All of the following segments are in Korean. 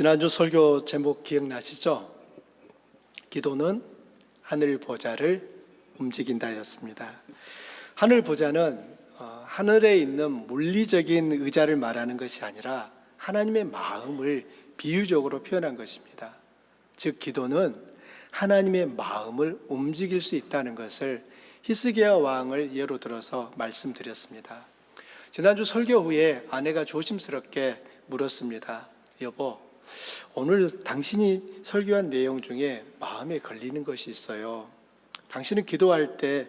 지난주 설교 제목 기억나시죠? 기도는 하늘 보좌를 움직인다였습니다. 하늘 보좌는 하늘에 있는 물리적인 의자를 말하는 것이 아니라 하나님의 마음을 비유적으로 표현한 것입니다. 즉 기도는 하나님의 마음을 움직일 수 있다는 것을 히스기야 왕을 예로 들어서 말씀드렸습니다. 지난주 설교 후에 아내가 조심스럽게 물었습니다. 여보, 오늘 당신이 설교한 내용 중에 마음에 걸리는 것이 있어요. 당신은 기도할 때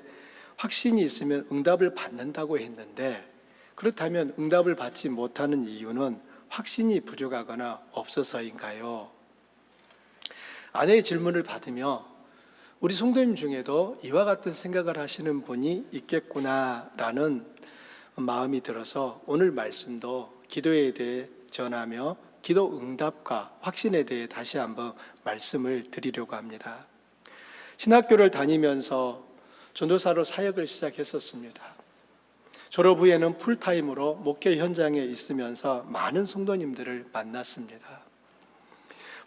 확신이 있으면 응답을 받는다고 했는데, 그렇다면 응답을 받지 못하는 이유는 확신이 부족하거나 없어서인가요? 아내의 질문을 받으며 우리 성도님 중에도 이와 같은 생각을 하시는 분이 있겠구나라는 마음이 들어서 오늘 말씀도 기도에 대해 전하며 기도 응답과 확신에 대해 다시 한번 말씀을 드리려고 합니다. 신학교를 다니면서 전도사로 사역을 시작했었습니다. 졸업 후에는 풀타임으로 목회 현장에 있으면서 많은 성도님들을 만났습니다.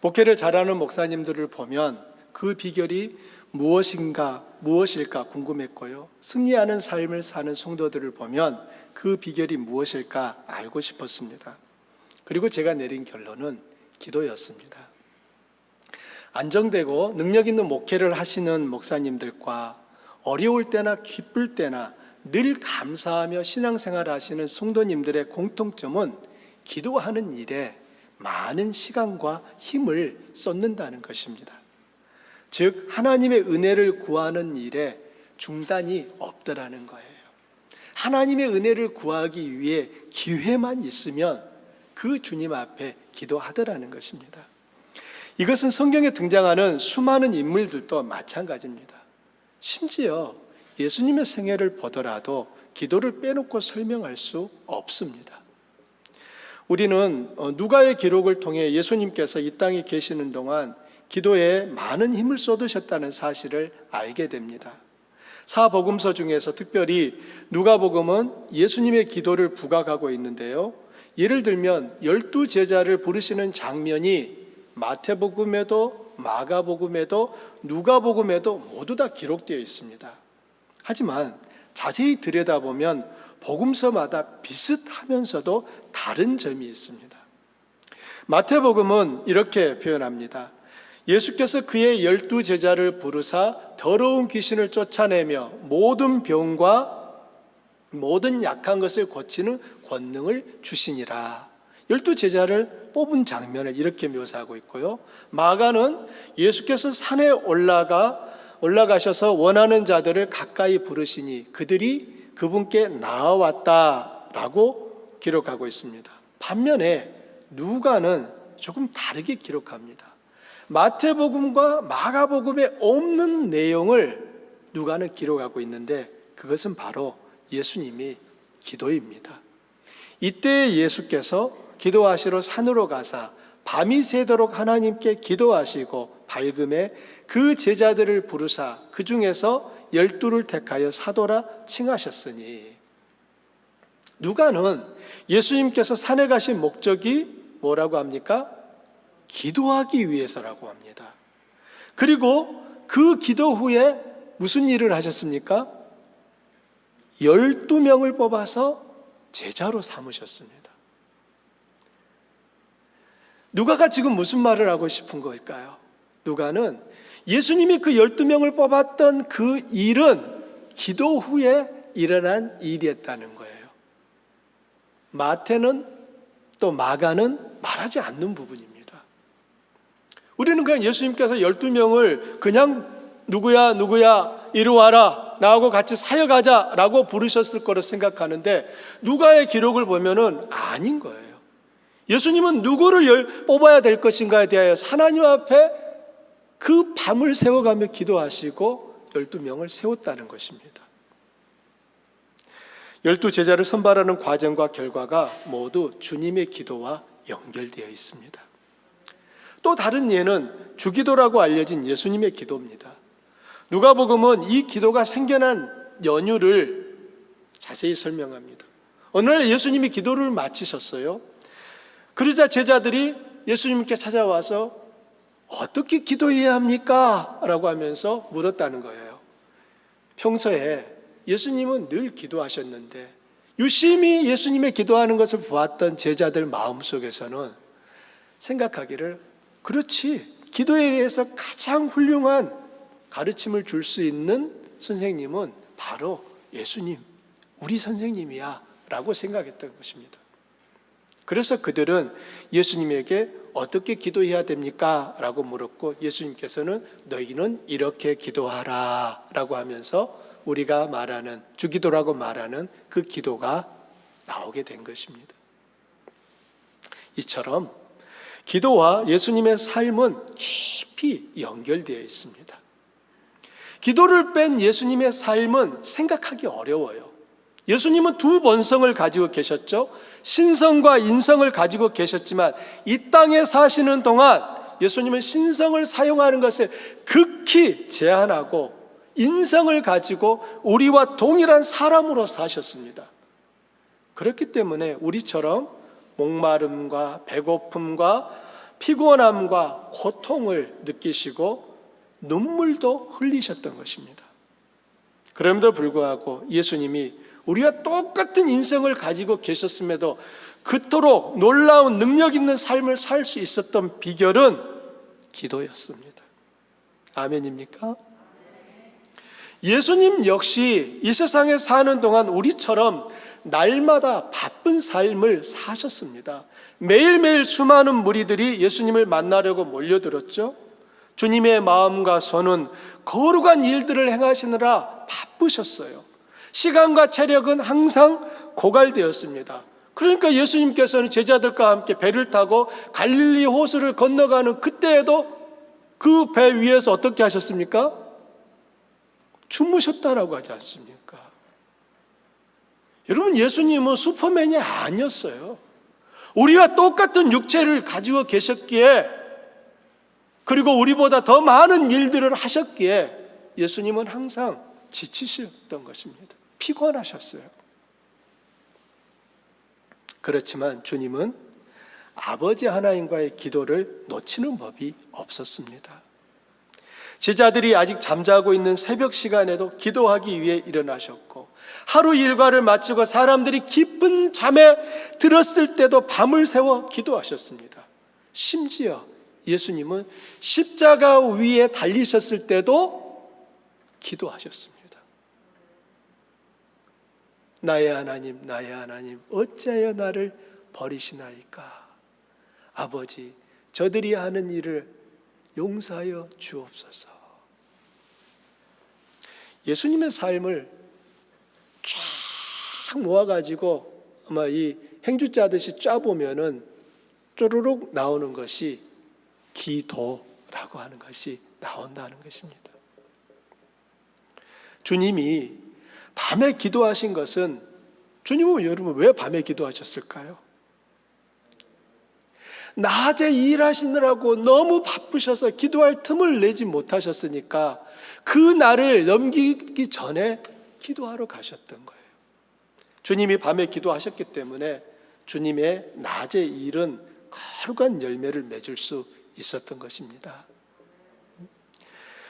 목회를 잘하는 목사님들을 보면 그 비결이 무엇일까 궁금했고요. 승리하는 삶을 사는 성도들을 보면 그 비결이 무엇일까 알고 싶었습니다. 그리고 제가 내린 결론은 기도였습니다. 안정되고 능력 있는 목회를 하시는 목사님들과 어려울 때나 기쁠 때나 늘 감사하며 신앙생활 하시는 성도님들의 공통점은 기도하는 일에 많은 시간과 힘을 쏟는다는 것입니다. 즉 하나님의 은혜를 구하는 일에 중단이 없더라는 거예요. 하나님의 은혜를 구하기 위해 기회만 있으면 그 주님 앞에 기도하더라는 것입니다. 이것은 성경에 등장하는 수많은 인물들도 마찬가지입니다. 심지어 예수님의 생애를 보더라도 기도를 빼놓고 설명할 수 없습니다. 우리는 누가의 기록을 통해 예수님께서 이 땅에 계시는 동안 기도에 많은 힘을 쏟으셨다는 사실을 알게 됩니다. 사복음서 중에서 특별히 누가복음은 예수님의 기도를 부각하고 있는데요. 예를 들면 12제자를 부르시는 장면이 마태복음에도 마가복음에도 누가복음에도 모두 다 기록되어 있습니다. 하지만 자세히 들여다보면 복음서마다 비슷하면서도 다른 점이 있습니다. 마태복음은 이렇게 표현합니다. 예수께서 그의 12제자를 부르사 더러운 귀신을 쫓아내며 모든 병과 모든 약한 것을 고치는 권능을 주시니라. 12제자를 뽑은 장면을 이렇게 묘사하고 있고요. 마가는 예수께서 산에 올라가셔서 원하는 자들을 가까이 부르시니 그들이 그분께 나아왔다라고 기록하고 있습니다. 반면에 누가는 조금 다르게 기록합니다. 마태복음과 마가복음에 없는 내용을 누가는 기록하고 있는데 그것은 바로 예수님이 기도입니다. 이때 예수께서 기도하시러 산으로 가사 밤이 새도록 하나님께 기도하시고 밝음에 그 제자들을 부르사 그 중에서 12를 택하여 사도라 칭하셨으니, 누가는 예수님께서 산에 가신 목적이 뭐라고 합니까? 기도하기 위해서라고 합니다. 그리고 그 기도 후에 무슨 일을 하셨습니까? 12명을 뽑아서 제자로 삼으셨습니다. 누가가 지금 무슨 말을 하고 싶은 걸까요? 누가는 예수님이 그 12명을 뽑았던 그 일은 기도 후에 일어난 일이었다는 거예요. 마태는 또 마가는 말하지 않는 부분입니다. 우리는 그냥 예수님께서 12명을 그냥 누구야 이리 와라, 나하고 같이 사역하자라고 부르셨을 거로 생각하는데 누가의 기록을 보면은 아닌 거예요. 예수님은 누구를 뽑아야 될 것인가에 대하여 하나님 앞에 그 밤을 새워가며 기도하시고 12명을 세웠다는 것입니다. 12제자를 선발하는 과정과 결과가 모두 주님의 기도와 연결되어 있습니다. 또 다른 예는 주기도라고 알려진 예수님의 기도입니다. 누가복음은 이 기도가 생겨난 연유를 자세히 설명합니다. 어느 날 예수님이 기도를 마치셨어요. 그러자 제자들이 예수님께 찾아와서 어떻게 기도해야 합니까? 라고 하면서 물었다는 거예요. 평소에 예수님은 늘 기도하셨는데 유심히 예수님의 기도하는 것을 보았던 제자들 마음속에서는 생각하기를, 그렇지, 기도에 대해서 가장 훌륭한 가르침을 줄 수 있는 선생님은 바로 예수님, 우리 선생님이야 라고 생각했던 것입니다. 그래서 그들은 예수님에게 어떻게 기도해야 됩니까? 라고 물었고, 예수님께서는 너희는 이렇게 기도하라 라고 하면서 우리가 말하는 주기도라고 말하는 그 기도가 나오게 된 것입니다. 이처럼 기도와 예수님의 삶은 깊이 연결되어 있습니다. 기도를 뺀 예수님의 삶은 생각하기 어려워요. 예수님은 두 본성을 가지고 계셨죠. 신성과 인성을 가지고 계셨지만 이 땅에 사시는 동안 예수님은 신성을 사용하는 것을 극히 제한하고 인성을 가지고 우리와 동일한 사람으로 사셨습니다. 그렇기 때문에 우리처럼 목마름과 배고픔과 피곤함과 고통을 느끼시고 눈물도 흘리셨던 것입니다. 그럼에도 불구하고 예수님이 우리와 똑같은 인생을 가지고 계셨음에도 그토록 놀라운 능력 있는 삶을 살 수 있었던 비결은 기도였습니다. 아멘입니까? 예수님 역시 이 세상에 사는 동안 우리처럼 날마다 바쁜 삶을 사셨습니다. 매일매일 수많은 무리들이 예수님을 만나려고 몰려들었죠. 주님의 마음과 손은 거룩한 일들을 행하시느라 바쁘셨어요. 시간과 체력은 항상 고갈되었습니다. 그러니까 예수님께서는 제자들과 함께 배를 타고 갈릴리 호수를 건너가는 그때에도 그 배 위에서 어떻게 하셨습니까? 주무셨다라고 하지 않습니까? 여러분, 예수님은 슈퍼맨이 아니었어요. 우리와 똑같은 육체를 가지고 계셨기에, 그리고 우리보다 더 많은 일들을 하셨기에 예수님은 항상 지치셨던 것입니다. 피곤하셨어요. 그렇지만 주님은 아버지 하나님과의 기도를 놓치는 법이 없었습니다. 제자들이 아직 잠자고 있는 새벽 시간에도 기도하기 위해 일어나셨고, 하루 일과를 마치고 사람들이 깊은 잠에 들었을 때도 밤을 새워 기도하셨습니다. 심지어 예수님은 십자가 위에 달리셨을 때도 기도하셨습니다. 나의 하나님, 나의 하나님, 어찌하여 나를 버리시나이까? 아버지, 저들이 하는 일을 용서하여 주옵소서. 예수님의 삶을 쫙 모아가지고 아마 이 행주짜듯이 짜보면은 쪼르륵 나오는 것이 기도라고 하는 것이 나온다는 것입니다. 주님이 밤에 기도하신 것은, 주님은 여러분 왜 밤에 기도하셨을까요? 낮에 일하시느라고 너무 바쁘셔서 기도할 틈을 내지 못하셨으니까 그 날을 넘기기 전에 기도하러 가셨던 거예요. 주님이 밤에 기도하셨기 때문에 주님의 낮의 일은 거룩한 열매를 맺을 수 있었던 것입니다.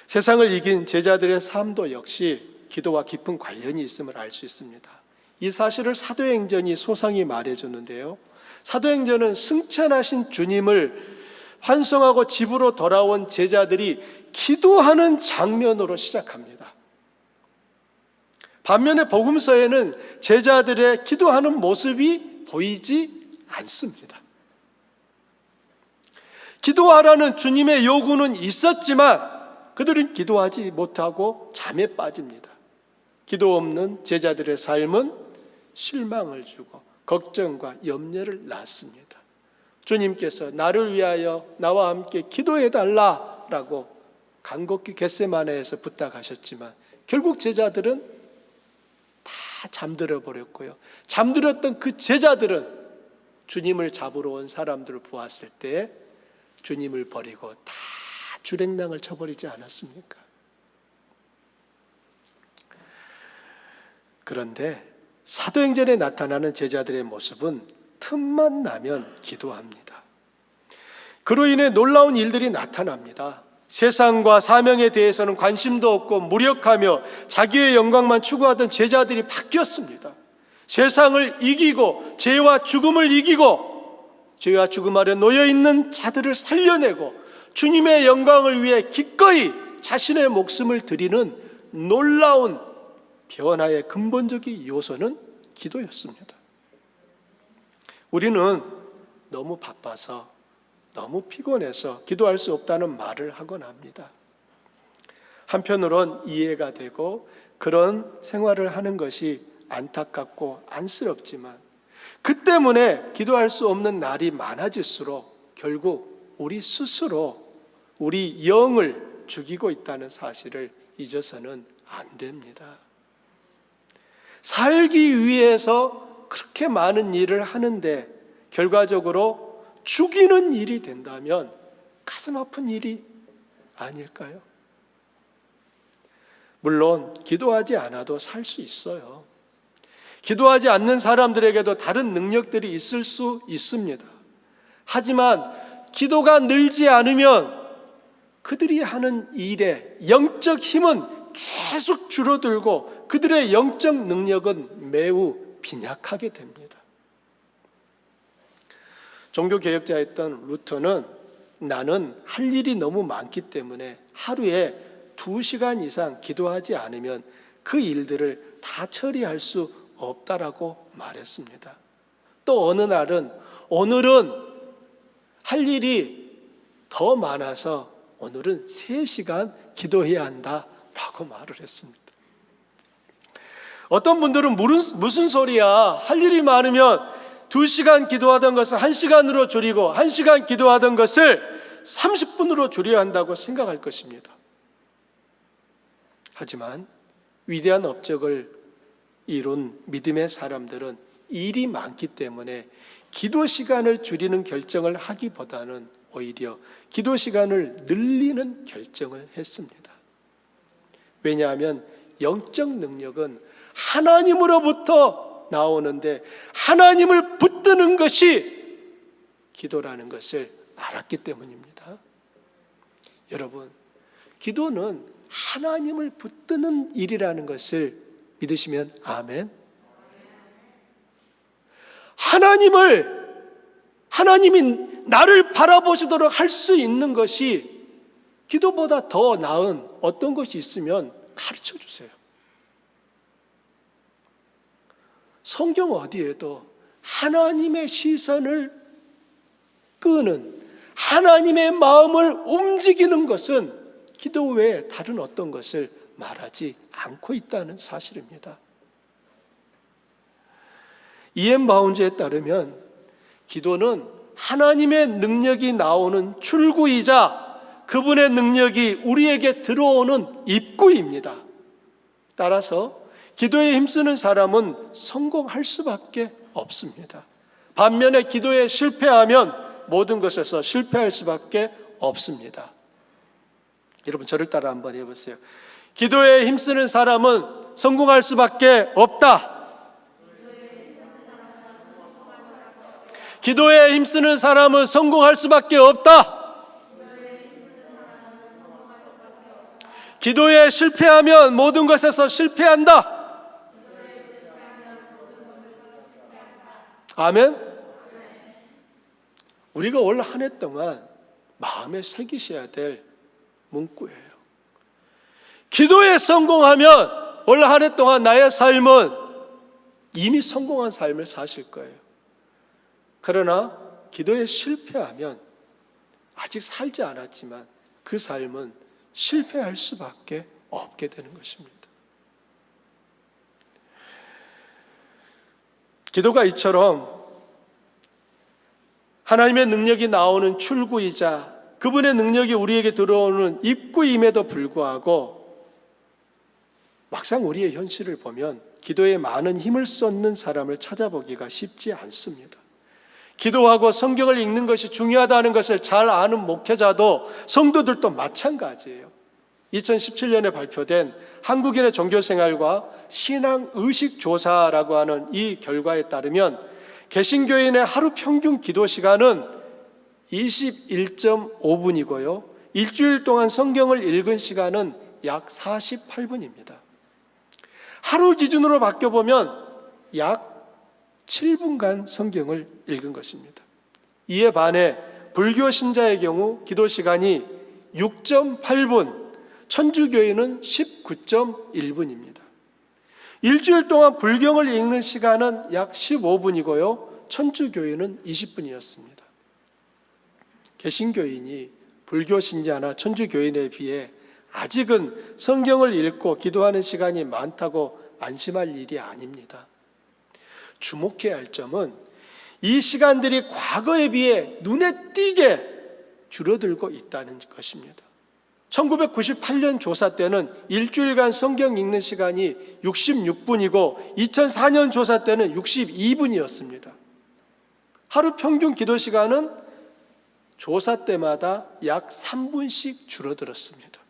세상을 이긴 제자들의 삶도 역시 기도와 깊은 관련이 있음을 알 수 있습니다. 이 사실을 사도행전이 소상히 말해주는데요. 사도행전은 승천하신 주님을 환송하고 집으로 돌아온 제자들이 기도하는 장면으로 시작합니다. 반면에 복음서에는 제자들의 기도하는 모습이 보이지 않습니다. 기도하라는 주님의 요구는 있었지만 그들은 기도하지 못하고 잠에 빠집니다. 기도 없는 제자들의 삶은 실망을 주고 걱정과 염려를 낳습니다. 주님께서 나를 위하여 나와 함께 기도해달라라고 간곡히 겟세마네에서 부탁하셨지만 결국 제자들은 다 잠들어 버렸고요. 잠들었던 그 제자들은 주님을 잡으러 온 사람들을 보았을 때 주님을 버리고 다 주랭랑을 쳐버리지 않았습니까? 그런데 사도행전에 나타나는 제자들의 모습은 틈만 나면 기도합니다. 그로 인해 놀라운 일들이 나타납니다. 세상과 사명에 대해서는 관심도 없고 무력하며 자기의 영광만 추구하던 제자들이 바뀌었습니다. 세상을 이기고 죄와 죽음을 이기고 죄와 죽음 아래 놓여있는 자들을 살려내고 주님의 영광을 위해 기꺼이 자신의 목숨을 드리는 놀라운 변화의 근본적인 요소는 기도였습니다. 우리는 너무 바빠서 너무 피곤해서 기도할 수 없다는 말을 하곤 합니다. 한편으론 이해가 되고 그런 생활을 하는 것이 안타깝고 안쓰럽지만 그 때문에 기도할 수 없는 날이 많아질수록 결국 우리 스스로 우리 영을 죽이고 있다는 사실을 잊어서는 안 됩니다. 살기 위해서 그렇게 많은 일을 하는데 결과적으로 죽이는 일이 된다면 가슴 아픈 일이 아닐까요? 물론 기도하지 않아도 살 수 있어요. 기도하지 않는 사람들에게도 다른 능력들이 있을 수 있습니다. 하지만 기도가 늘지 않으면 그들이 하는 일의 영적 힘은 계속 줄어들고 그들의 영적 능력은 매우 빈약하게 됩니다. 종교개혁자였던 루터는 나는 할 일이 너무 많기 때문에 하루에 2시간 이상 기도하지 않으면 그 일들을 다 처리할 수 없다라고 말했습니다. 또 어느 날은 오늘은 할 일이 더 많아서 오늘은 3시간 기도해야 한다라고 말을 했습니다. 어떤 분들은 무슨 소리야, 할 일이 많으면 2시간 기도하던 것을 1시간으로 줄이고 1시간 기도하던 것을 30분으로 줄여야 한다고 생각할 것입니다. 하지만 위대한 업적을 이룬 믿음의 사람들은 일이 많기 때문에 기도 시간을 줄이는 결정을 하기보다는 오히려 기도 시간을 늘리는 결정을 했습니다. 왜냐하면 영적 능력은 하나님으로부터 나오는데 하나님을 붙드는 것이 기도라는 것을 알았기 때문입니다. 여러분, 기도는 하나님을 붙드는 일이라는 것을 믿으시면 아멘. 하나님이 나를 바라보시도록 할 수 있는 것이 기도보다 더 나은 어떤 것이 있으면 가르쳐 주세요. 성경 어디에도 하나님의 시선을 끄는, 하나님의 마음을 움직이는 것은 기도 외에 다른 어떤 것을 말하지 않고 있다는 사실입니다. 이엠 바운즈에 따르면 기도는 하나님의 능력이 나오는 출구이자 그분의 능력이 우리에게 들어오는 입구입니다. 따라서 기도에 힘쓰는 사람은 성공할 수밖에 없습니다. 반면에 기도에 실패하면 모든 것에서 실패할 수밖에 없습니다. 여러분, 저를 따라 한번 해보세요. 기도에 힘쓰는 사람은 성공할 수밖에 없다. 기도에 힘쓰는 사람은 성공할 수밖에 없다. 기도에 실패하면 모든 것에서 실패한다. 아멘. 우리가 올 한 해 동안 마음에 새기셔야 될 문구예요. 기도에 성공하면 올 한 해 동안 나의 삶은 이미 성공한 삶을 사실 거예요. 그러나 기도에 실패하면 아직 살지 않았지만 그 삶은 실패할 수밖에 없게 되는 것입니다. 기도가 이처럼 하나님의 능력이 나오는 출구이자 그분의 능력이 우리에게 들어오는 입구임에도 불구하고 막상 우리의 현실을 보면 기도에 많은 힘을 쏟는 사람을 찾아보기가 쉽지 않습니다. 기도하고 성경을 읽는 것이 중요하다는 것을 잘 아는 목회자도 성도들도 마찬가지예요. 2017년에 발표된 한국인의 종교생활과 신앙의식조사라고 하는 이 결과에 따르면 개신교인의 하루 평균 기도 시간은 21.5분이고요. 일주일 동안 성경을 읽은 시간은 약 48분입니다. 하루 기준으로 바뀌어보면 약 7분간 성경을 읽은 것입니다. 이에 반해 불교 신자의 경우 기도 시간이 6.8분, 천주교인은 19.1분입니다. 일주일 동안 불경을 읽는 시간은 약 15분이고요. 천주교인은 20분이었습니다. 개신교인이 불교 신자나 천주교인에 비해 아직은 성경을 읽고 기도하는 시간이 많다고 안심할 일이 아닙니다. 주목해야 할 점은 이 시간들이 과거에 비해 눈에 띄게 줄어들고 있다는 것입니다. 1998년 조사 때는 일주일간 성경 읽는 시간이 66분이고 2004년 조사 때는 62분이었습니다. 하루 평균 기도 시간은 조사 때마다 약 3분씩 줄어들었습니다.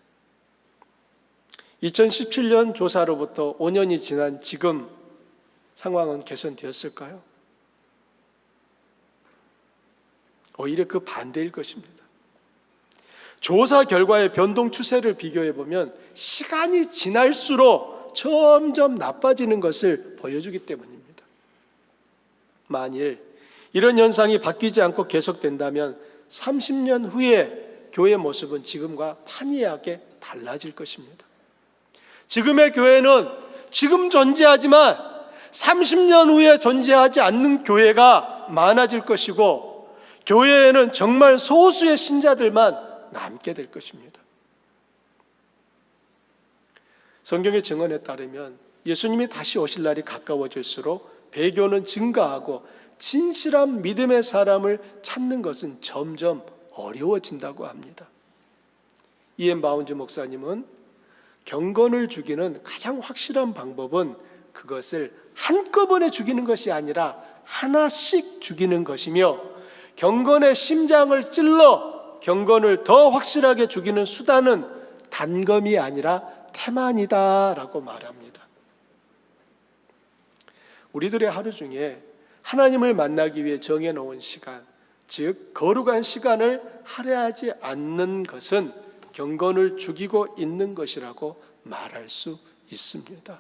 2017년 조사로부터 5년이 지난 지금 상황은 개선되었을까요? 오히려 그 반대일 것입니다. 조사 결과의 변동 추세를 비교해 보면 시간이 지날수록 점점 나빠지는 것을 보여주기 때문입니다. 만일 이런 현상이 바뀌지 않고 계속된다면 30년 후에 교회 모습은 지금과 판이하게 달라질 것입니다. 지금의 교회는 지금 존재하지만 30년 후에 존재하지 않는 교회가 많아질 것이고 교회에는 정말 소수의 신자들만 남게 될 것입니다. 성경의 증언에 따르면 예수님이 다시 오실 날이 가까워질수록 배교는 증가하고 진실한 믿음의 사람을 찾는 것은 점점 어려워진다고 합니다. 이엔 바운즈 목사님은 경건을 죽이는 가장 확실한 방법은 그것을 한꺼번에 죽이는 것이 아니라 하나씩 죽이는 것이며 경건의 심장을 찔러 경건을 더 확실하게 죽이는 수단은 단검이 아니라 태만이다라고 말합니다. 우리들의 하루 중에 하나님을 만나기 위해 정해놓은 시간, 즉 거룩한 시간을 할애하지 않는 것은 경건을 죽이고 있는 것이라고 말할 수 있습니다.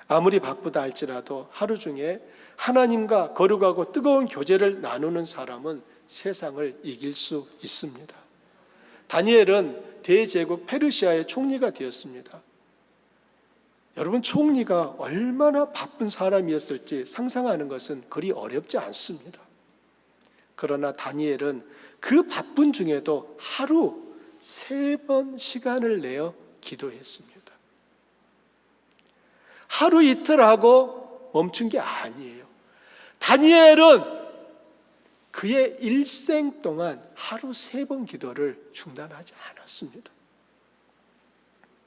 아무리 바쁘다 할지라도 하루 중에 하나님과 거룩하고 뜨거운 교제를 나누는 사람은 세상을 이길 수 있습니다. 다니엘은 대제국 페르시아의 총리가 되었습니다. 여러분, 총리가 얼마나 바쁜 사람이었을지 상상하는 것은 그리 어렵지 않습니다. 그러나 다니엘은 그 바쁜 중에도 하루 3번 시간을 내어 기도했습니다. 하루 이틀 하고 멈춘 게 아니에요. 다니엘은 그의 일생 동안 하루 3번 기도를 중단하지 않았습니다.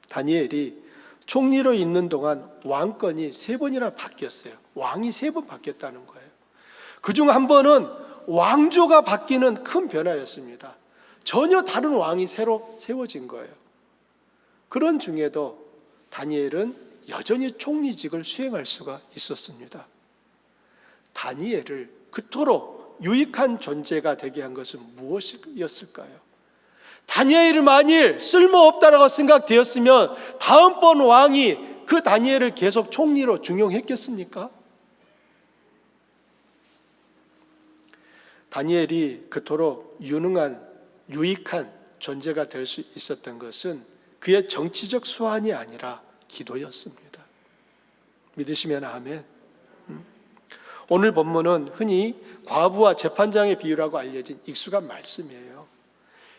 다니엘이 총리로 있는 동안 왕권이 3번이나 바뀌었어요. 왕이 3번 바뀌었다는 거예요. 그중 한 번은 왕조가 바뀌는 큰 변화였습니다. 전혀 다른 왕이 새로 세워진 거예요. 그런 중에도 다니엘은 여전히 총리직을 수행할 수가 있었습니다. 다니엘을 그토록 유익한 존재가 되게 한 것은 무엇이었을까요? 다니엘이 만일 쓸모없다라고 생각되었으면 다음번 왕이 그 다니엘을 계속 총리로 중용했겠습니까? 다니엘이 그토록 유익한 존재가 될 수 있었던 것은 그의 정치적 수완이 아니라 기도였습니다. 믿으시면 아멘. 오늘 본문은 흔히 과부와 재판장의 비유라고 알려진 익숙한 말씀이에요.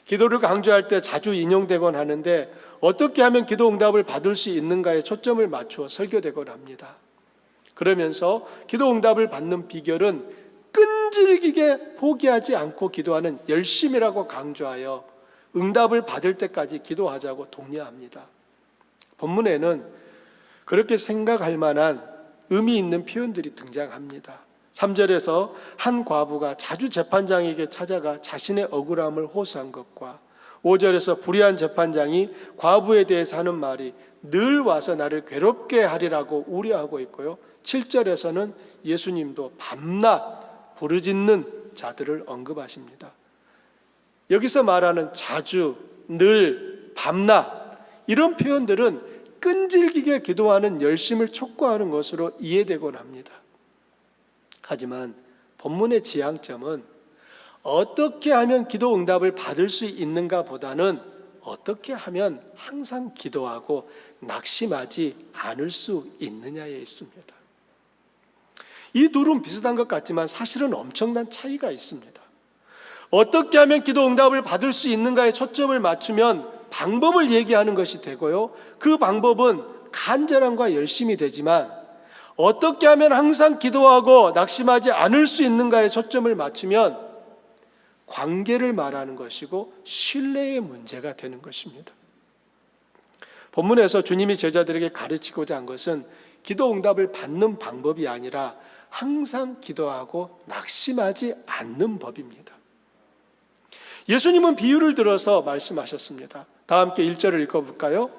기도를 강조할 때 자주 인용되곤 하는데 어떻게 하면 기도 응답을 받을 수 있는가에 초점을 맞추어 설교되곤 합니다. 그러면서 기도 응답을 받는 비결은 끈질기게 포기하지 않고 기도하는 열심이라고 강조하여 응답을 받을 때까지 기도하자고 독려합니다. 본문에는 그렇게 생각할 만한 의미 있는 표현들이 등장합니다. 3절에서 한 과부가 자주 재판장에게 찾아가 자신의 억울함을 호소한 것과 5절에서 불의한 재판장이 과부에 대해서 하는 말이 늘 와서 나를 괴롭게 하리라고 우려하고 있고요. 7절에서는 예수님도 밤낮 부르짖는 자들을 언급하십니다. 여기서 말하는 자주, 늘, 밤낮 이런 표현들은 끈질기게 기도하는 열심을 촉구하는 것으로 이해되곤 합니다. 하지만 본문의 지향점은 어떻게 하면 기도 응답을 받을 수 있는가 보다는 어떻게 하면 항상 기도하고 낙심하지 않을 수 있느냐에 있습니다. 이 둘은 비슷한 것 같지만 사실은 엄청난 차이가 있습니다. 어떻게 하면 기도 응답을 받을 수 있는가에 초점을 맞추면 방법을 얘기하는 것이 되고요. 그 방법은 간절함과 열심이 되지만 어떻게 하면 항상 기도하고 낙심하지 않을 수 있는가에 초점을 맞추면 관계를 말하는 것이고 신뢰의 문제가 되는 것입니다. 본문에서 주님이 제자들에게 가르치고자 한 것은 기도 응답을 받는 방법이 아니라 항상 기도하고 낙심하지 않는 법입니다. 예수님은 비유를 들어서 말씀하셨습니다. 다 함께 1절을 읽어볼까요?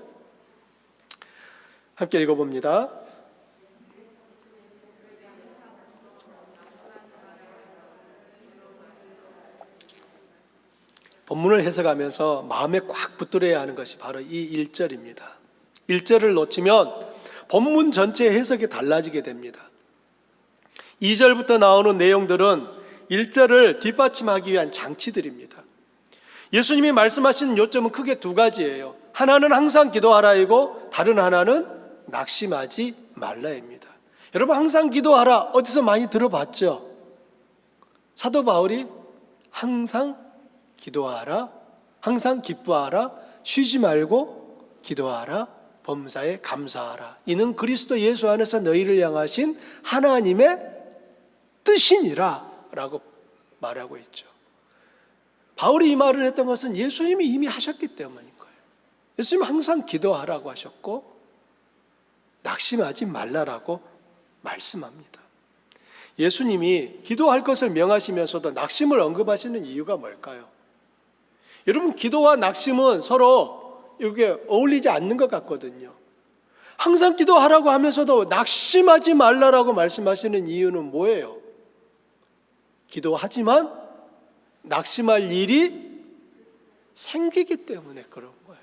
함께 읽어봅니다. 본문을 해석하면서 마음에 꽉 붙들어야 하는 것이 바로 이 1절입니다. 1절을 놓치면 본문 전체의 해석이 달라지게 됩니다. 2절부터 나오는 내용들은 1절을 뒷받침하기 위한 장치들입니다. 예수님이 말씀하시는 요점은 크게 두 가지예요. 하나는 항상 기도하라이고 다른 하나는 낙심하지 말라입니다. 여러분 항상 기도하라 어디서 많이 들어봤죠? 사도 바울이 항상 기도하라, 항상 기뻐하라, 쉬지 말고 기도하라, 범사에 감사하라. 이는 그리스도 예수 안에서 너희를 향하신 하나님의 뜻이니라 라고 말하고 있죠. 바울이 이 말을 했던 것은 예수님이 이미 하셨기 때문인 거예요. 예수님은 항상 기도하라고 하셨고 낙심하지 말라라고 말씀합니다. 예수님이 기도할 것을 명하시면서도 낙심을 언급하시는 이유가 뭘까요? 여러분 기도와 낙심은 서로 이게 어울리지 않는 것 같거든요. 항상 기도하라고 하면서도 낙심하지 말라라고 말씀하시는 이유는 뭐예요? 기도하지만 낙심할 일이 생기기 때문에 그런 거예요.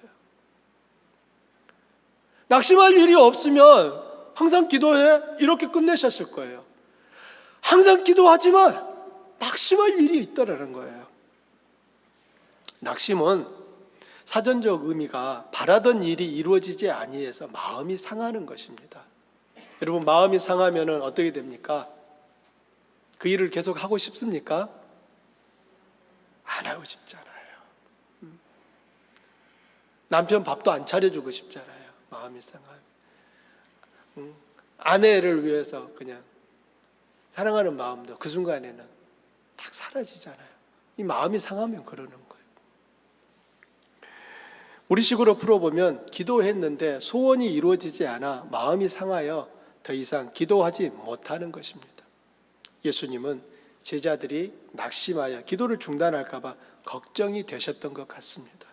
낙심할 일이 없으면 항상 기도해 이렇게 끝내셨을 거예요. 항상 기도하지만 낙심할 일이 있다라는 거예요. 낙심은 사전적 의미가 바라던 일이 이루어지지 아니해서 마음이 상하는 것입니다. 여러분 마음이 상하면 어떻게 됩니까? 그 일을 계속 하고 싶습니까? 안 하고 싶잖아요. 남편 밥도 안 차려주고 싶잖아요. 마음이 상하면. 아내를 위해서 그냥 사랑하는 마음도 그 순간에는 딱 사라지잖아요. 이 마음이 상하면 그러는 거예요. 우리식으로 풀어보면 기도했는데 소원이 이루어지지 않아 마음이 상하여 더 이상 기도하지 못하는 것입니다. 예수님은 제자들이 낙심하여 기도를 중단할까 봐 걱정이 되셨던 것 같습니다.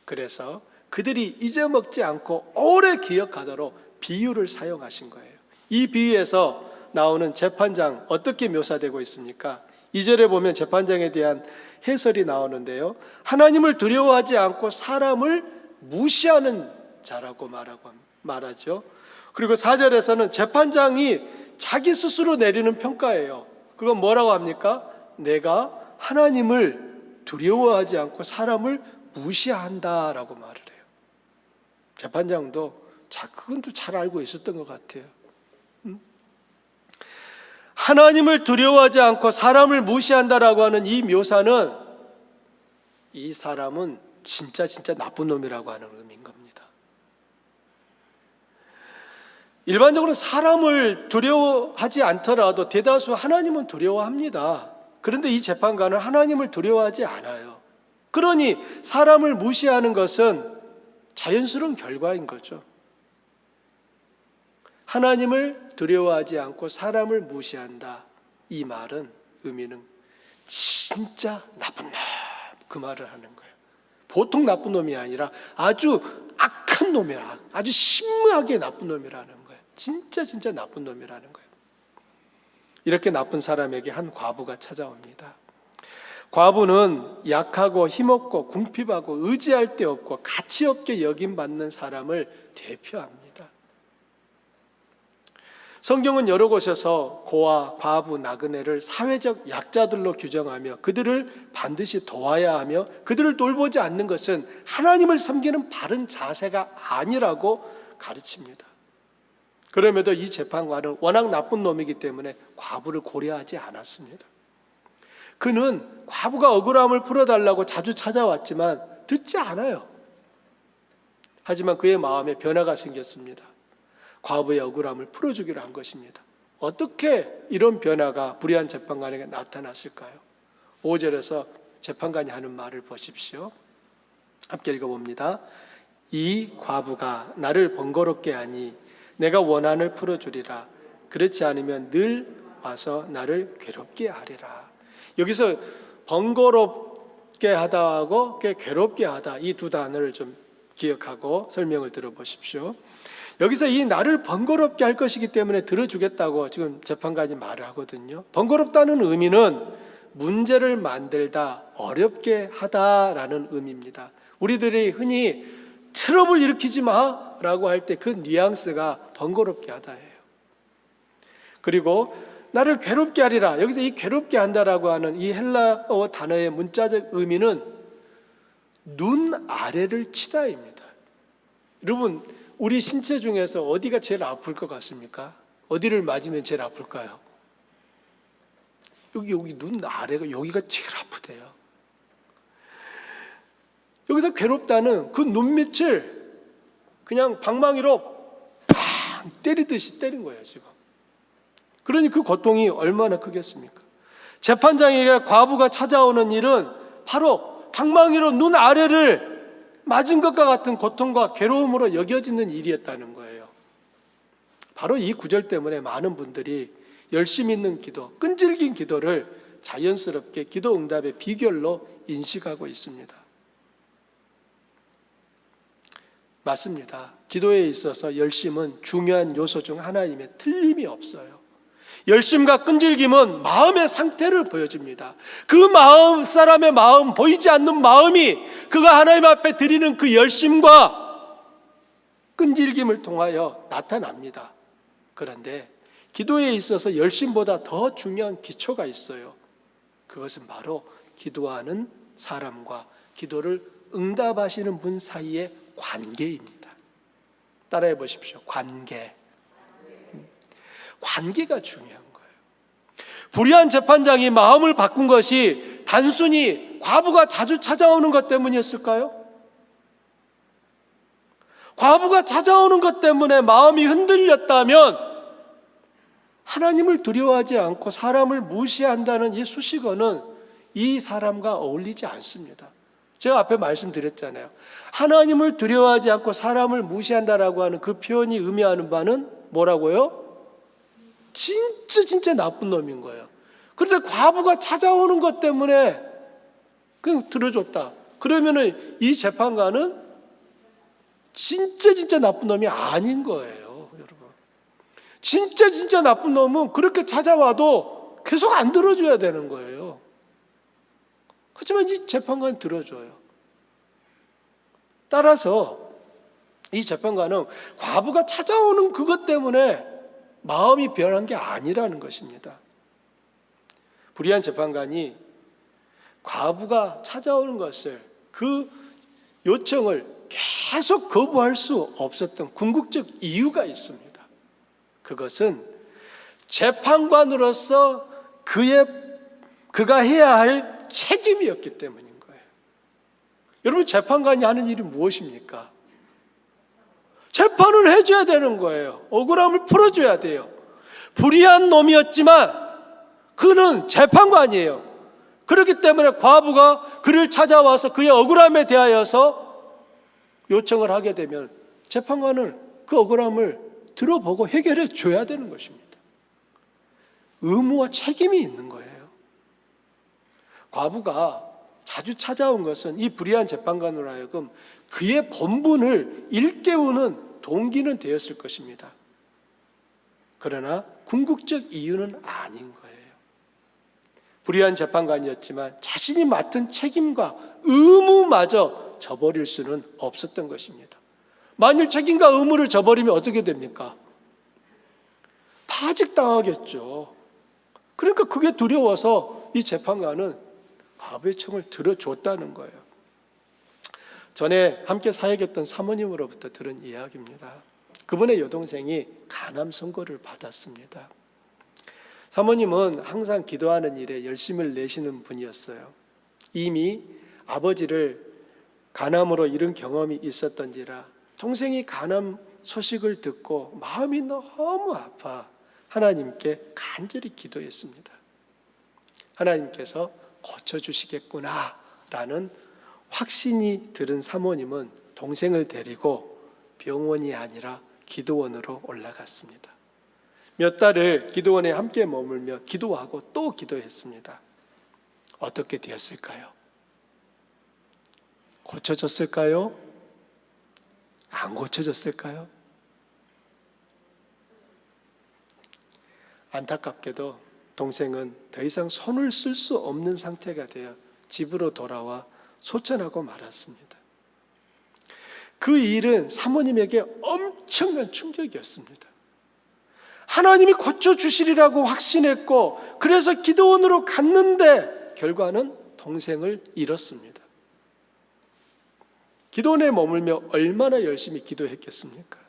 그래서 그들이 잊어먹지 않고 오래 기억하도록 비유를 사용하신 거예요. 이 비유에서 나오는 재판장 어떻게 묘사되고 있습니까? 2절에 보면 재판장에 대한 해설이 나오는데요. 하나님을 두려워하지 않고 사람을 무시하는 자라고 말하죠. 그리고 4절에서는 재판장이 자기 스스로 내리는 평가예요. 그건 뭐라고 합니까? 내가 하나님을 두려워하지 않고 사람을 무시한다라고 말을 해요. 재판장도 그건 또 잘 알고 있었던 것 같아요. 하나님을 두려워하지 않고 사람을 무시한다라고 하는 이 묘사는 이 사람은 진짜 나쁜 놈이라고 하는 의미인 겁니다. 일반적으로 사람을 두려워하지 않더라도 대다수 하나님은 두려워합니다. 그런데 이 재판관은 하나님을 두려워하지 않아요. 그러니 사람을 무시하는 것은 자연스러운 결과인 거죠. 하나님을 두려워하지 않고 사람을 무시한다. 이 말은 의미는 진짜 나쁜 놈, 그 말을 하는 거예요. 보통 나쁜 놈이 아니라 아주 악한 놈이라, 아주 심하게 나쁜 놈이라는 거예요. 진짜 나쁜 놈이라는 거예요. 이렇게 나쁜 사람에게 한 과부가 찾아옵니다. 과부는 약하고 힘없고 궁핍하고 의지할 데 없고 가치없게 여김받는 사람을 대표합니다. 성경은 여러 곳에서 고아, 과부, 나그네를 사회적 약자들로 규정하며 그들을 반드시 도와야 하며 그들을 돌보지 않는 것은 하나님을 섬기는 바른 자세가 아니라고 가르칩니다. 그럼에도 이 재판관은 워낙 나쁜 놈이기 때문에 과부를 고려하지 않았습니다. 그는 과부가 억울함을 풀어달라고 자주 찾아왔지만 듣지 않아요. 하지만 그의 마음에 변화가 생겼습니다. 과부의 억울함을 풀어주기로 한 것입니다. 어떻게 이런 변화가 불의한 재판관에게 나타났을까요? 5절에서 재판관이 하는 말을 보십시오. 함께 읽어봅니다. 이 과부가 나를 번거롭게 하니 내가 원한을 풀어주리라. 그렇지 않으면 늘 와서 나를 괴롭게 하리라. 여기서 번거롭게 하다하고 괴롭게 하다, 이 두 단어를 좀 기억하고 설명을 들어보십시오. 여기서 이 나를 번거롭게 할 것이기 때문에 들어주겠다고 지금 재판관이 말을 하거든요. 번거롭다는 의미는 문제를 만들다, 어렵게 하다라는 의미입니다. 우리들이 흔히 트러블 일으키지 마라고 할 때 그 뉘앙스가 번거롭게 하다예요. 그리고 나를 괴롭게 하리라. 여기서 이 괴롭게 한다라고 하는 이 헬라어 단어의 문자적 의미는 눈 아래를 치다입니다. 여러분, 우리 신체 중에서 어디가 제일 아플 것 같습니까? 어디를 맞으면 제일 아플까요? 여기 눈 아래가 여기가 제일 아프대요. 여기서 괴롭다는 그 눈밑을 그냥 방망이로 팡 때리듯이 때린 거예요, 지금. 그러니 그 고통이 얼마나 크겠습니까? 재판장에게 과부가 찾아오는 일은 바로 방망이로 눈 아래를 맞은 것과 같은 고통과 괴로움으로 여겨지는 일이었다는 거예요. 바로 이 구절 때문에 많은 분들이 열심 있는 기도, 끈질긴 기도를 자연스럽게 기도 응답의 비결로 인식하고 있습니다. 맞습니다. 기도에 있어서 열심은 중요한 요소 중 하나임에 틀림이 없어요. 열심과 끈질김은 마음의 상태를 보여줍니다. 그 마음, 사람의 마음, 보이지 않는 마음이 그가 하나님 앞에 드리는 그 열심과 끈질김을 통하여 나타납니다. 그런데 기도에 있어서 열심보다 더 중요한 기초가 있어요. 그것은 바로 기도하는 사람과 기도를 응답하시는 분 사이의 관계입니다. 따라해 보십시오. 관계가 중요한 거예요. 불의한 재판장이 마음을 바꾼 것이 단순히 과부가 자주 찾아오는 것 때문이었을까요? 과부가 찾아오는 것 때문에 마음이 흔들렸다면 하나님을 두려워하지 않고 사람을 무시한다는 이 수식어는 이 사람과 어울리지 않습니다. 제가 앞에 말씀드렸잖아요. 하나님을 두려워하지 않고 사람을 무시한다라고 하는 그 표현이 의미하는 바는 뭐라고요? 진짜 나쁜 놈인 거예요. 그런데 과부가 찾아오는 것 때문에 그냥 들어줬다. 그러면은 이 재판관은 진짜 나쁜 놈이 아닌 거예요, 여러분. 진짜 나쁜 놈은 그렇게 찾아와도 계속 안 들어줘야 되는 거예요. 하지만 이 재판관은 들어줘요. 따라서 이 재판관은 과부가 찾아오는 그것 때문에 마음이 변한 게 아니라는 것입니다. 불의한 재판관이 과부가 찾아오는 것을, 그 요청을 계속 거부할 수 없었던 궁극적 이유가 있습니다. 그것은 재판관으로서 그가 해야 할 책임이었기 때문인 거예요. 여러분, 재판관이 하는 일이 무엇입니까? 재판을 해줘야 되는 거예요. 억울함을 풀어줘야 돼요. 불의한 놈이었지만 그는 재판관이에요. 그렇기 때문에 과부가 그를 찾아와서 그의 억울함에 대하여서 요청을 하게 되면 재판관은 그 억울함을 들어보고 해결해 줘야 되는 것입니다. 의무와 책임이 있는 거예요. 과부가 자주 찾아온 것은 이 불의한 재판관으로 하여금 그의 본분을 일깨우는 동기는 되었을 것입니다. 그러나 궁극적 이유는 아닌 거예요. 불의한 재판관이었지만 자신이 맡은 책임과 의무마저 저버릴 수는 없었던 것입니다. 만일 책임과 의무를 저버리면 어떻게 됩니까? 파직당하겠죠. 그러니까 그게 두려워서 이 재판관은 과부의 청을 들어줬다는 거예요. 전에 함께 사역했던 사모님으로부터 들은 이야기입니다. 그분의 여동생이 간암 선고를 받았습니다. 사모님은 항상 기도하는 일에 열심을 내시는 분이었어요. 이미 아버지를 간암으로 잃은 경험이 있었던지라 동생이 간암 소식을 듣고 마음이 너무 아파 하나님께 간절히 기도했습니다. 하나님께서 고쳐주시겠구나 라는 확신이 들은 사모님은 동생을 데리고 병원이 아니라 기도원으로 올라갔습니다. 몇 달을 기도원에 함께 머물며 기도하고 또 기도했습니다. 어떻게 되었을까요? 고쳐졌을까요? 안 고쳐졌을까요? 안타깝게도 동생은 더 이상 손을 쓸 수 없는 상태가 되어 집으로 돌아와 소천하고 말았습니다. 그 일은 사모님에게 엄청난 충격이었습니다. 하나님이 고쳐주시리라고 확신했고 그래서 기도원으로 갔는데 결과는 동생을 잃었습니다. 기도원에 머물며 얼마나 열심히 기도했겠습니까?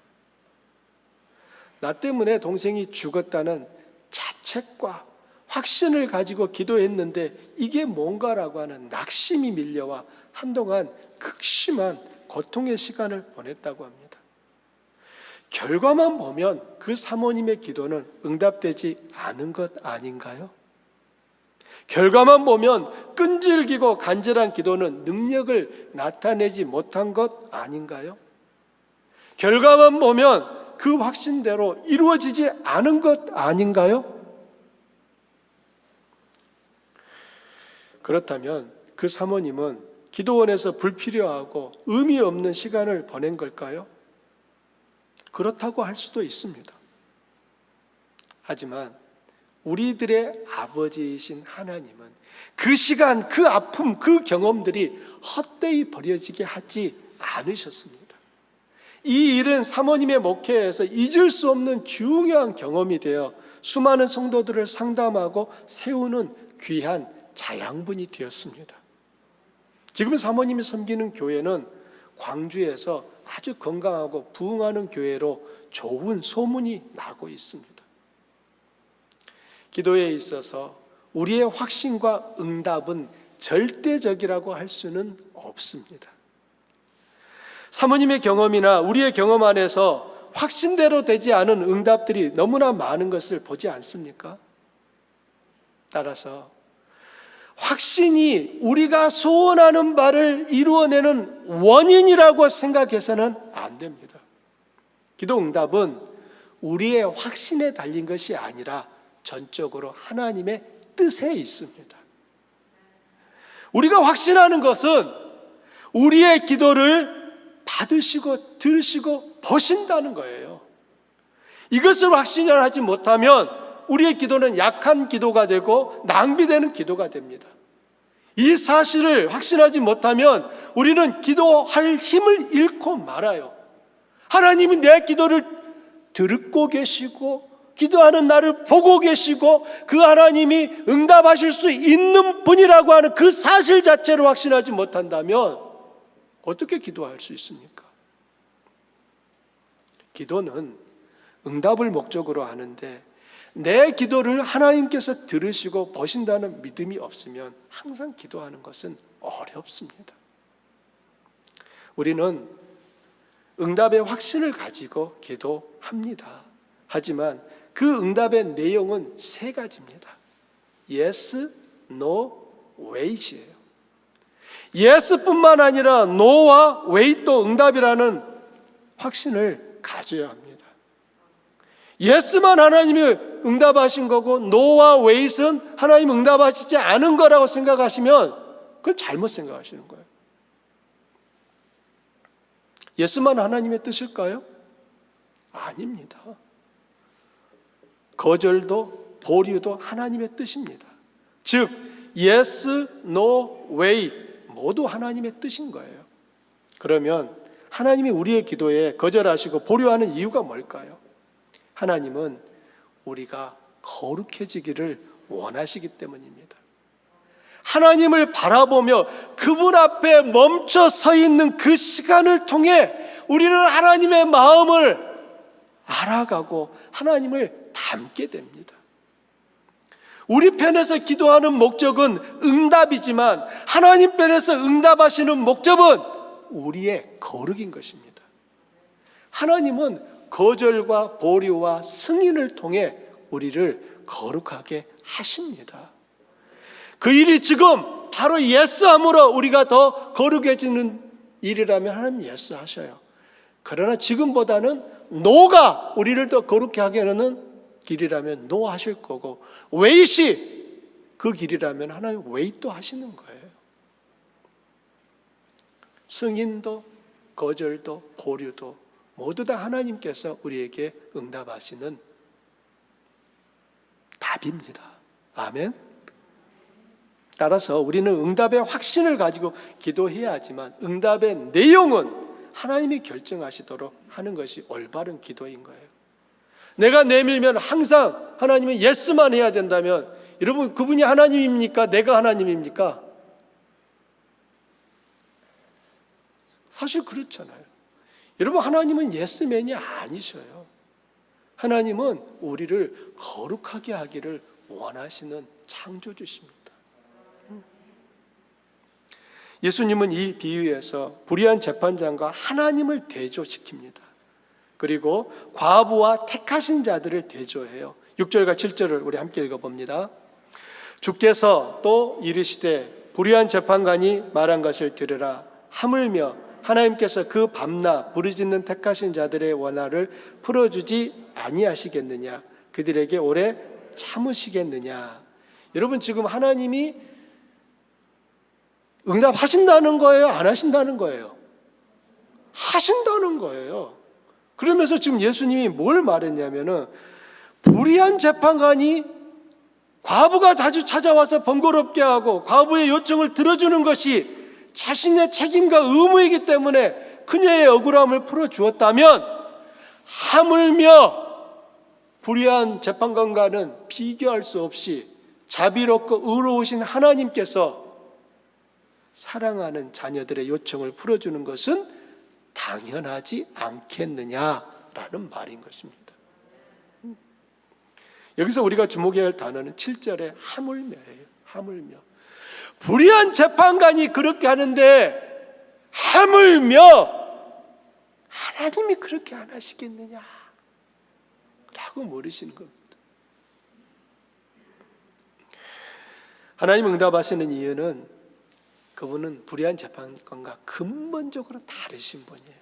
나 때문에 동생이 죽었다는 자책과 확신을 가지고 기도했는데 이게 뭔가라고 하는 낙심이 밀려와 한동안 극심한 고통의 시간을 보냈다고 합니다. 결과만 보면 그 사모님의 기도는 응답되지 않은 것 아닌가요? 결과만 보면 끈질기고 간절한 기도는 능력을 나타내지 못한 것 아닌가요? 결과만 보면 그 확신대로 이루어지지 않은 것 아닌가요? 그렇다면 그 사모님은 기도원에서 불필요하고 의미 없는 시간을 보낸 걸까요? 그렇다고 할 수도 있습니다. 하지만 우리들의 아버지이신 하나님은 그 시간, 그 아픔, 그 경험들이 헛되이 버려지게 하지 않으셨습니다. 이 일은 사모님의 목회에서 잊을 수 없는 중요한 경험이 되어 수많은 성도들을 상담하고 세우는 귀한 자양분이 되었습니다. 지금 사모님이 섬기는 교회는 광주에서 아주 건강하고 부흥하는 교회로 좋은 소문이 나고 있습니다. 기도에 있어서 우리의 확신과 응답은 절대적이라고 할 수는 없습니다. 사모님의 경험이나 우리의 경험 안에서 확신대로 되지 않은 응답들이 너무나 많은 것을 보지 않습니까? 따라서 확신이 우리가 소원하는 바를 이루어내는 원인이라고 생각해서는 안 됩니다. 기도 응답은 우리의 확신에 달린 것이 아니라 전적으로 하나님의 뜻에 있습니다. 우리가 확신하는 것은 우리의 기도를 받으시고 들으시고 보신다는 거예요. 이것을 확신을 하지 못하면 우리의 기도는 약한 기도가 되고 낭비되는 기도가 됩니다. 이 사실을 확신하지 못하면 우리는 기도할 힘을 잃고 말아요. 하나님이 내 기도를 듣고 계시고 기도하는 나를 보고 계시고 그 하나님이 응답하실 수 있는 분이라고 하는 그 사실 자체를 확신하지 못한다면 어떻게 기도할 수 있습니까? 기도는 응답을 목적으로 하는데 내 기도를 하나님께서 들으시고 보신다는 믿음이 없으면 항상 기도하는 것은 어렵습니다. 우리는 응답의 확신을 가지고 기도합니다. 하지만 그 응답의 내용은 세 가지입니다. Yes, No, Wait이에요. Yes뿐만 아니라 No와 Wait도 응답이라는 확신을 가져야 합니다. Yes만 하나님이 응답하신 거고 No와 Wait은 하나님 응답하시지 않은 거라고 생각하시면 그건 잘못 생각하시는 거예요. Yes만 하나님의 뜻일까요? 아닙니다. 거절도 보류도 하나님의 뜻입니다. 즉 yes, no, way 모두 하나님의 뜻인 거예요. 그러면 하나님이 우리의 기도에 거절하시고 보류하는 이유가 뭘까요? 하나님은 우리가 거룩해지기를 원하시기 때문입니다. 하나님을 바라보며 그분 앞에 멈춰 서 있는 그 시간을 통해 우리는 하나님의 마음을 알아가고 하나님을 닮게 됩니다. 우리 편에서 기도하는 목적은 응답이지만 하나님 편에서 응답하시는 목적은 우리의 거룩인 것입니다. 하나님은 거절과 보류와 승인을 통해 우리를 거룩하게 하십니다. 그 일이 지금 바로 예스함으로 우리가 더 거룩해지는 일이라면 하나님 예스 하셔요. 그러나 지금보다는 노가 우리를 더 거룩해 하게 하는 길이라면 노 하실 거고, 웨이시 그 길이라면 하나님 웨이도 하시는 거예요. 승인도 거절도 보류도 모두 다 하나님께서 우리에게 응답하시는 답입니다. 아멘. 따라서 우리는 응답의 확신을 가지고 기도해야 하지만 응답의 내용은 하나님이 결정하시도록 하는 것이 올바른 기도인 거예요. 내가 내밀면 항상 하나님은 예스만 해야 된다면, 여러분 그분이 하나님입니까? 내가 하나님입니까? 사실 그렇잖아요. 여러분 하나님은 예스맨이 아니셔요. 하나님은 우리를 거룩하게 하기를 원하시는 창조주십니다. 예수님은 이 비유에서 불의한 재판장과 하나님을 대조시킵니다. 그리고 과부와 택하신 자들을 대조해요. 6절과 7절을 우리 함께 읽어봅니다. 주께서 또 이르시되 불의한 재판관이 말한 것을 들으라. 하물며 하나님께서 그 밤낮 부르짖는 택하신 자들의 원한을 풀어주지 아니하시겠느냐? 그들에게 오래 참으시겠느냐? 여러분 지금 하나님이 응답하신다는 거예요? 안 하신다는 거예요? 하신다는 거예요. 그러면서 지금 예수님이 뭘 말했냐면은 불의한 재판관이 과부가 자주 찾아와서 번거롭게 하고 과부의 요청을 들어주는 것이 자신의 책임과 의무이기 때문에 그녀의 억울함을 풀어주었다면, 하물며 불의한 재판관과는 비교할 수 없이 자비롭고 의로우신 하나님께서 사랑하는 자녀들의 요청을 풀어주는 것은 당연하지 않겠느냐라는 말인 것입니다. 여기서 우리가 주목해야 할 단어는 7절의 하물며예요. 하물며. 불의한 재판관이 그렇게 하는데 하물며 하나님이 그렇게 안 하시겠느냐 라고 물으시는 겁니다. 하나님 응답하시는 이유는 그분은 불의한 재판관과 근본적으로 다르신 분이에요.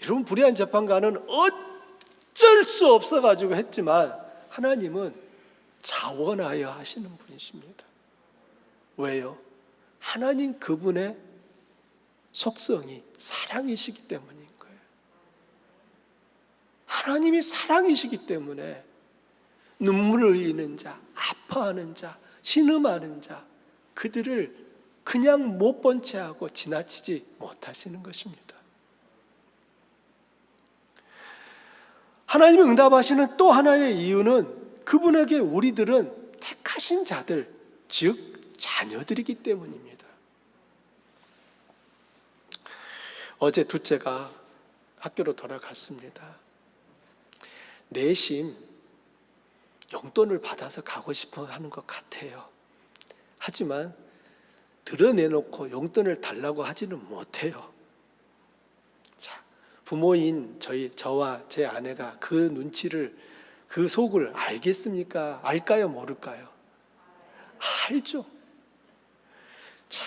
여러분 불의한 재판관은 어쩔 수 없어가지고 했지만 하나님은 자원하여 하시는 분이십니다. 왜요? 하나님 그분의 속성이 사랑이시기 때문인 거예요. 하나님이 사랑이시기 때문에 눈물을 흘리는 자, 아파하는 자, 신음하는 자, 그들을 그냥 못 본 채 하고 지나치지 못하시는 것입니다. 하나님이 응답하시는 또 하나의 이유는 그분에게 우리들은 택하신 자들, 즉 자녀들이기 때문입니다. 어제 둘째가 학교로 돌아갔습니다. 내심 용돈을 받아서 가고 싶어 하는 것 같아요. 하지만 드러내놓고 용돈을 달라고 하지는 못해요. 자, 부모인 저와 제 아내가 그 눈치를, 그 속을 알겠습니까? 알까요? 모를까요? 알죠. 자,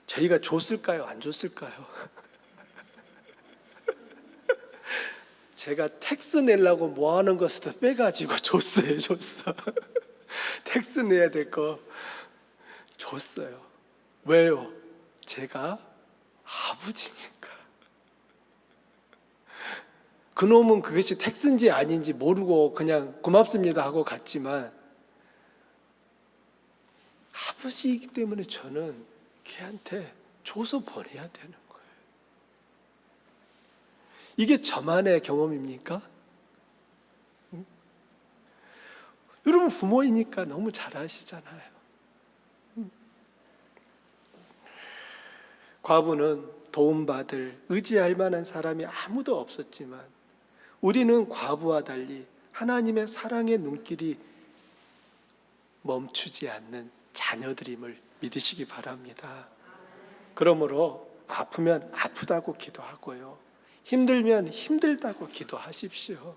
저희가 줬을까요? 안 줬을까요? 제가 텍스 내려고 뭐 하는 것을 빼가지고 줬어요. 텍스 내야 될 거 줬어요. 왜요? 제가 아버지니까. 그놈은 그것이 택스인지 아닌지 모르고 그냥 고맙습니다 하고 갔지만 아버지이기 때문에 저는 걔한테 줘서 보내야 되는 거예요. 이게 저만의 경험입니까? 응? 여러분 부모이니까 너무 잘 아시잖아요. 응? 과부는 도움받을 의지할 만한 사람이 아무도 없었지만 우리는 과부와 달리 하나님의 사랑의 눈길이 멈추지 않는 자녀들임을 믿으시기 바랍니다. 그러므로 아프면 아프다고 기도하고요. 힘들면 힘들다고 기도하십시오.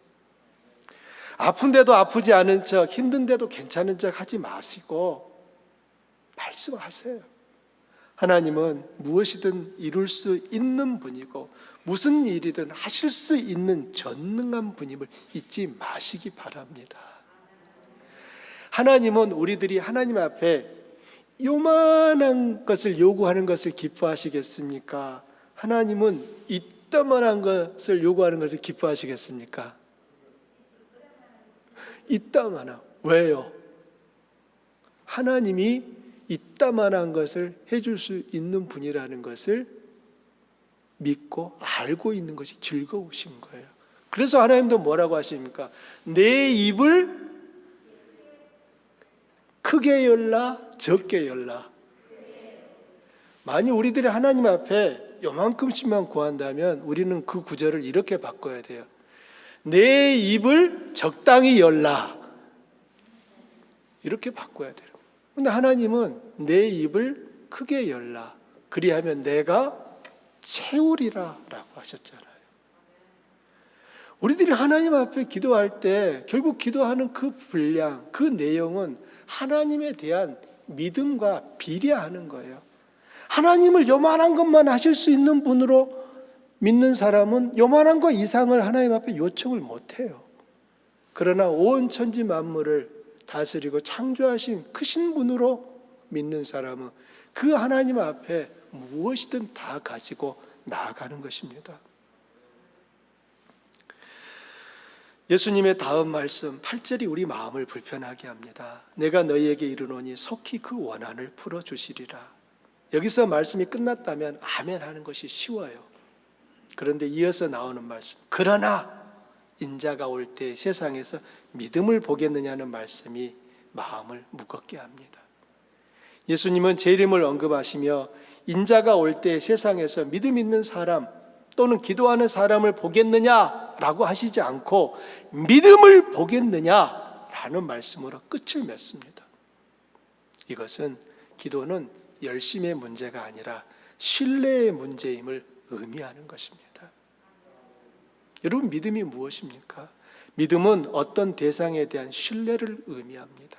아픈데도 아프지 않은 척, 힘든데도 괜찮은 척 하지 마시고 말씀하세요. 하나님은 무엇이든 이룰 수 있는 분이고 무슨 일이든 하실 수 있는 전능한 분임을 잊지 마시기 바랍니다. 하나님은 우리들이 하나님 앞에 요만한 것을 요구하는 것을 기뻐하시겠습니까? 하나님은 이따만한 것을 요구하는 것을 기뻐하시겠습니까? 이따만한. 왜요? 하나님이 이따만한 것을 해줄 수 있는 분이라는 것을 믿고 알고 있는 것이 즐거우신 거예요. 그래서 하나님도 뭐라고 하십니까? 내 입을 크게 열라 적게 열라. 만약 우리들이 하나님 앞에 요만큼씩만 구한다면 우리는 그 구절을 이렇게 바꿔야 돼요. 내 입을 적당히 열라. 이렇게 바꿔야 돼요. 그런데 하나님은 내 입을 크게 열라. 그리하면 내가 채우리라 라고 하셨잖아요. 우리들이 하나님 앞에 기도할 때 결국 기도하는 그 분량, 그 내용은 하나님에 대한 믿음과 비례하는 거예요. 하나님을 요만한 것만 하실 수 있는 분으로 믿는 사람은 요만한 것 이상을 하나님 앞에 요청을 못해요. 그러나 온 천지 만물을 다스리고 창조하신 크신 분으로 믿는 사람은 그 하나님 앞에 무엇이든 다 가지고 나아가는 것입니다. 예수님의 다음 말씀 8절이 우리 마음을 불편하게 합니다. 내가 너희에게 이르노니 속히 그 원한을 풀어주시리라. 여기서 말씀이 끝났다면 아멘 하는 것이 쉬워요. 그런데 이어서 나오는 말씀, 그러나 인자가 올 때 세상에서 믿음을 보겠느냐는 말씀이 마음을 무겁게 합니다. 예수님은 제 이름을 언급하시며 인자가 올 때 세상에서 믿음 있는 사람 또는 기도하는 사람을 보겠느냐라고 하시지 않고 믿음을 보겠느냐라는 말씀으로 끝을 맺습니다. 이것은 기도는 열심의 문제가 아니라 신뢰의 문제임을 의미하는 것입니다. 여러분, 믿음이 무엇입니까? 믿음은 어떤 대상에 대한 신뢰를 의미합니다.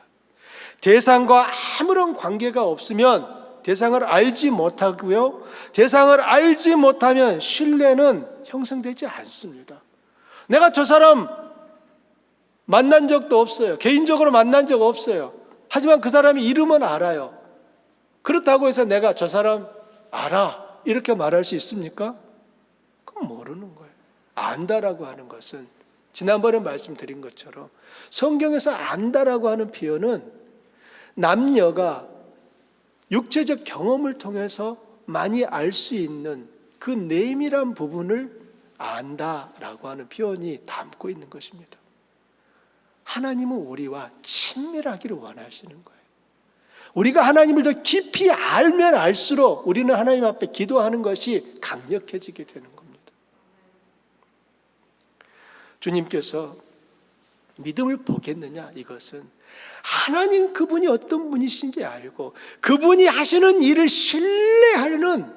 대상과 아무런 관계가 없으면 대상을 알지 못하고요. 대상을 알지 못하면 신뢰는 형성되지 않습니다. 내가 저 사람 만난 적도 없어요. 개인적으로 만난 적 없어요. 하지만 그 사람의 이름은 알아요. 그렇다고 해서 내가 저 사람 알아 이렇게 말할 수 있습니까? 그건 모르는 거예요. 안다라고 하는 것은 지난번에 말씀드린 것처럼 성경에서 안다라고 하는 표현은 남녀가 육체적 경험을 통해서 많이 알 수 있는 그 내밀한 부분을 안다라고 하는 표현이 담고 있는 것입니다. 하나님은 우리와 친밀하기를 원하시는 거예요. 우리가 하나님을 더 깊이 알면 알수록 우리는 하나님 앞에 기도하는 것이 강력해지게 되는 겁니다. 주님께서 믿음을 보겠느냐, 이것은 하나님 그분이 어떤 분이신지 알고 그분이 하시는 일을 신뢰하는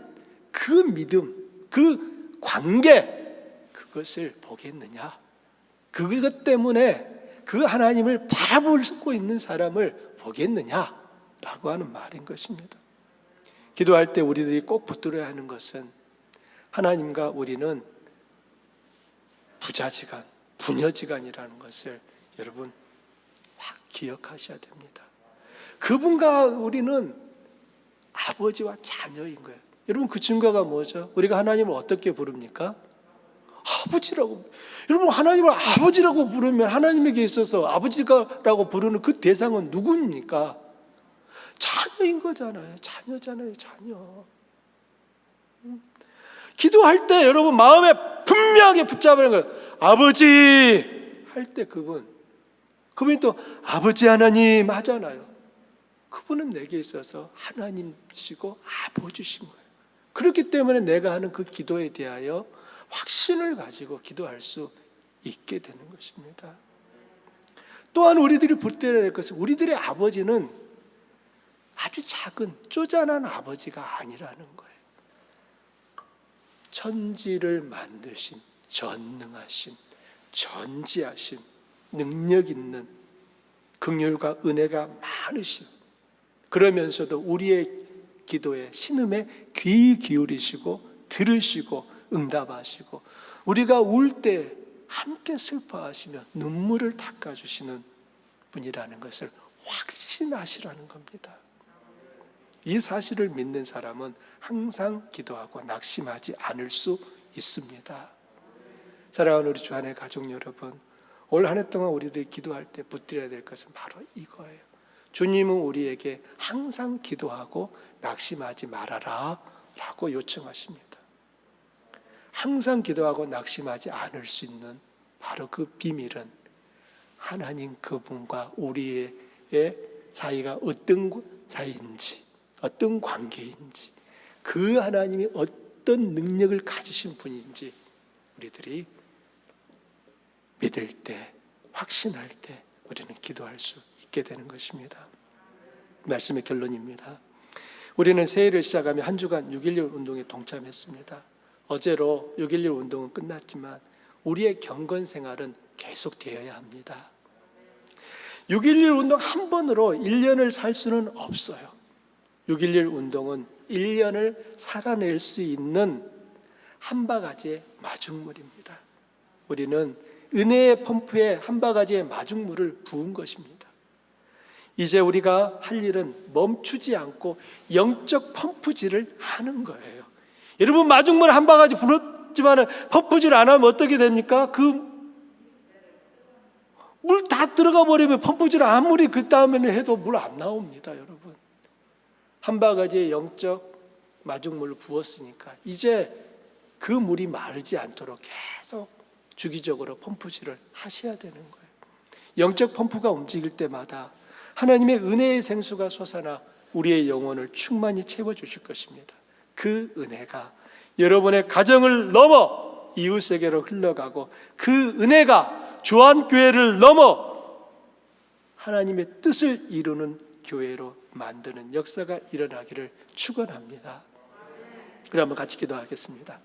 그 믿음, 그 관계, 그것을 보겠느냐. 그것 때문에 그 하나님을 바라보고 있는 사람을 보겠느냐라고 하는 말인 것입니다. 기도할 때 우리들이 꼭 붙들어야 하는 것은 하나님과 우리는 부자지간, 부녀지간이라는 것을 여러분 확 기억하셔야 됩니다. 그분과 우리는 아버지와 자녀인 거예요. 여러분, 그 증거가 뭐죠? 우리가 하나님을 어떻게 부릅니까? 아버지라고. 여러분, 하나님을 아버지라고 부르면 하나님에게 있어서 아버지라고 부르는 그 대상은 누굽니까? 자녀인 거잖아요. 자녀잖아요. 자녀. 기도할 때 여러분 마음에 분명하게 붙잡으는 거예요. 아버지 할 때 그분이 또 아버지 하나님 하잖아요. 그분은 내게 있어서 하나님이시고 아버지신 거예요. 그렇기 때문에 내가 하는 그 기도에 대하여 확신을 가지고 기도할 수 있게 되는 것입니다. 또한 우리들이 붙들어야 될 것은 우리들의 아버지는 아주 작은 쪼잔한 아버지가 아니라는 거예요. 천지를 만드신 전능하신 전지하신 능력 있는 긍휼과 은혜가 많으신, 그러면서도 우리의 기도에 신음에 귀 기울이시고 들으시고 응답하시고 우리가 울 때 함께 슬퍼하시며 눈물을 닦아주시는 분이라는 것을 확신하시라는 겁니다. 이 사실을 믿는 사람은 항상 기도하고 낙심하지 않을 수 있습니다. 사랑하는 우리 주안의 가족 여러분, 올 한 해 동안 우리들이 기도할 때 붙들어야 될 것은 바로 이거예요. 주님은 우리에게 항상 기도하고 낙심하지 말아라 라고 요청하십니다. 항상 기도하고 낙심하지 않을 수 있는 바로 그 비밀은 하나님 그분과 우리의 사이가 어떤 사이인지, 어떤 관계인지, 그 하나님이 어떤 능력을 가지신 분인지 우리들이 믿을 때, 확신할 때 우리는 기도할 수 있게 되는 것입니다. 말씀의 결론입니다. 우리는 새해를 시작하며 한 주간 6.16 운동에 동참했습니다. 어제로 6.16 운동은 끝났지만 우리의 경건 생활은 계속되어야 합니다. 6.16 운동 한 번으로 1년을 살 수는 없어요. 6.16 운동은 1년을 살아낼 수 있는 한 바가지의 마중물입니다. 우리는 은혜의 펌프에 한 바가지의 마중물을 부은 것입니다. 이제 우리가 할 일은 멈추지 않고 영적 펌프질을 하는 거예요. 여러분, 마중물 한 바가지 불었지만 펌프질 안 하면 어떻게 됩니까? 그 물 다 들어가 버리면 펌프질 아무리 그 다음에는 해도 물 안 나옵니다. 여러분, 한 바가지의 영적 마중물을 부었으니까 이제 그 물이 마르지 않도록 계속 주기적으로 펌프질을 하셔야 되는 거예요. 영적 펌프가 움직일 때마다 하나님의 은혜의 생수가 솟아나 우리의 영혼을 충만히 채워주실 것입니다. 그 은혜가 여러분의 가정을 넘어 이웃에게로 흘러가고 그 은혜가 조한교회를 넘어 하나님의 뜻을 이루는 교회로 만드는 역사가 일어나기를 축원합니다. 그럼 한번 같이 기도하겠습니다.